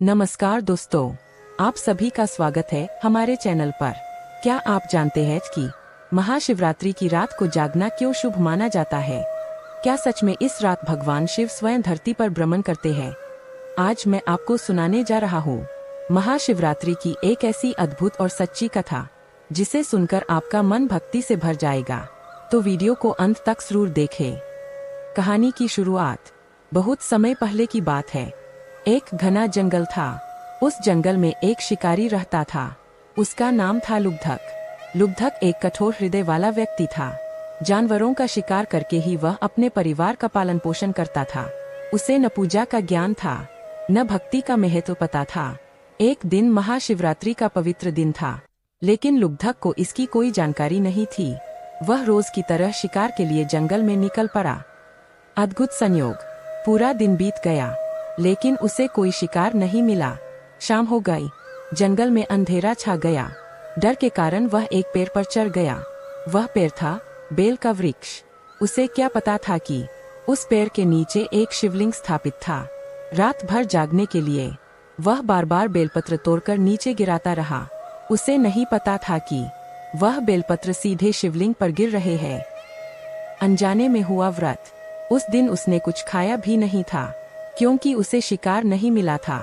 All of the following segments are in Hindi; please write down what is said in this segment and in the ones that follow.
नमस्कार दोस्तों, आप सभी का स्वागत है हमारे चैनल पर। क्या आप जानते हैं कि महाशिवरात्रि की रात को जागना क्यों शुभ माना जाता है? क्या सच में इस रात भगवान शिव स्वयं धरती पर भ्रमण करते हैं? आज मैं आपको सुनाने जा रहा हूँ महाशिवरात्रि की एक ऐसी अद्भुत और सच्ची कथा जिसे सुनकर आपका मन भक्ति से भर जाएगा। तो वीडियो को अंत तक जरूर देखें। कहानी की शुरुआत बहुत समय पहले की बात है। एक घना जंगल था। उस जंगल में एक शिकारी रहता था। उसका नाम था लुब्धक। लुब्धक एक कठोर हृदय वाला व्यक्ति था। जानवरों का शिकार करके ही वह अपने परिवार का पालन पोषण करता था। उसे न पूजा का ज्ञान था, न भक्ति का महत्व पता था। एक दिन महाशिवरात्रि का पवित्र दिन था, लेकिन लुब्धक को इसकी कोई जानकारी नहीं थी। वह रोज की तरह शिकार के लिए जंगल में निकल पड़ा। अद्भुत संयोग, पूरा दिन बीत गया, लेकिन उसे कोई शिकार नहीं मिला। शाम हो गई, जंगल में अंधेरा छा गया। डर के कारण वह एक पेड़ पर चढ़ गया। वह पेड़ था बेल का वृक्ष। उसे क्या पता था कि उस पेड़ के नीचे एक शिवलिंग स्थापित था। रात भर जागने के लिए वह बार बार बेलपत्र तोड़कर नीचे गिराता रहा। उसे नहीं पता था कि वह बेलपत्र सीधे शिवलिंग पर गिर रहे हैं। अनजाने में हुआ व्रत। उस दिन उसने कुछ खाया भी नहीं था, क्योंकि उसे शिकार नहीं मिला था।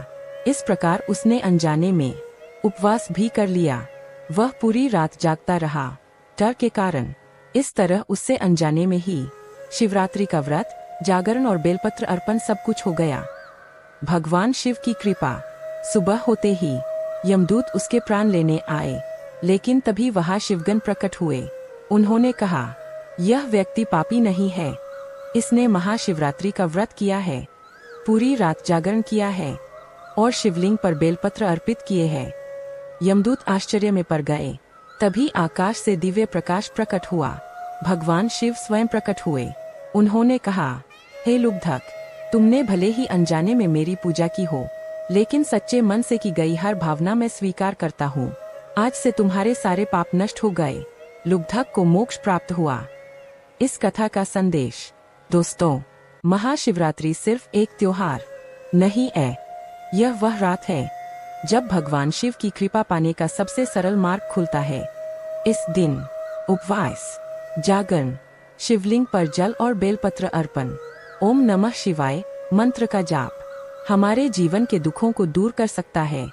इस प्रकार उसने अनजाने में उपवास भी कर लिया। वह पूरी रात जागता रहा, डर के कारण। इस तरह उससे अनजाने में ही शिवरात्रि का व्रत, जागरण और बेलपत्र अर्पण सब कुछ हो गया। भगवान शिव की कृपा। सुबह होते ही यमदूत उसके प्राण लेने आए, लेकिन तभी वहां शिवगण प्रकट हुए। उन्होंने कहा, यह व्यक्ति पापी नहीं है। इसने महाशिवरात्रि का व्रत किया है, पूरी रात जागरण किया है और शिवलिंग पर बेलपत्र अर्पित किए हैं। यमदूत आश्चर्य में पड़ गए। तभी आकाश से दिव्य प्रकाश प्रकट हुआ। भगवान शिव स्वयं प्रकट हुए। उन्होंने कहा, हे लुब्धक, तुमने भले ही अनजाने में मेरी पूजा की हो, लेकिन सच्चे मन से की गई हर भावना मैं स्वीकार करता हूँ। आज से तुम्हारे सारे पाप नष्ट हो गए। लुब्धक को मोक्ष प्राप्त हुआ। इस कथा का संदेश। दोस्तों, महाशिवरात्रि सिर्फ एक त्योहार नहीं है, यह वह रात है जब भगवान शिव की कृपा पाने का सबसे सरल मार्ग खुलता है। इस दिन उपवास, जागरण, शिवलिंग पर जल और बेलपत्र अर्पण, ओम नमः शिवाय मंत्र का जाप हमारे जीवन के दुखों को दूर कर सकता है।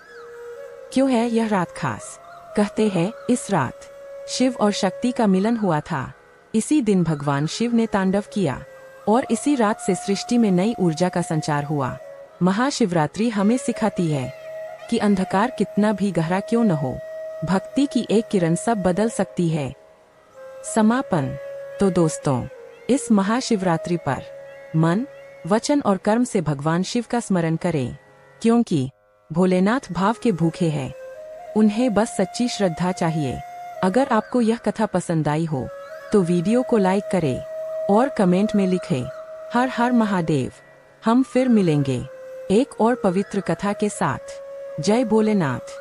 क्यों है यह रात खास? कहते हैं, इस रात शिव और शक्ति का मिलन हुआ था। इसी दिन भगवान शिव ने तांडव किया और इसी रात से सृष्टि में नई ऊर्जा का संचार हुआ। महाशिवरात्रि हमें सिखाती है कि अंधकार कितना भी गहरा क्यों न हो, भक्ति की एक किरण सब बदल सकती है। समापन। तो दोस्तों, इस महाशिवरात्रि पर मन, वचन और कर्म से भगवान शिव का स्मरण करें, क्योंकि भोलेनाथ भाव के भूखे हैं। उन्हें बस सच्ची श्रद्धा चाहिए। अगर आपको यह कथा पसंद आई हो तो वीडियो को लाइक करें और कमेंट में लिखें, हर हर महादेव। हम फिर मिलेंगे एक और पवित्र कथा के साथ। जय भोलेनाथ।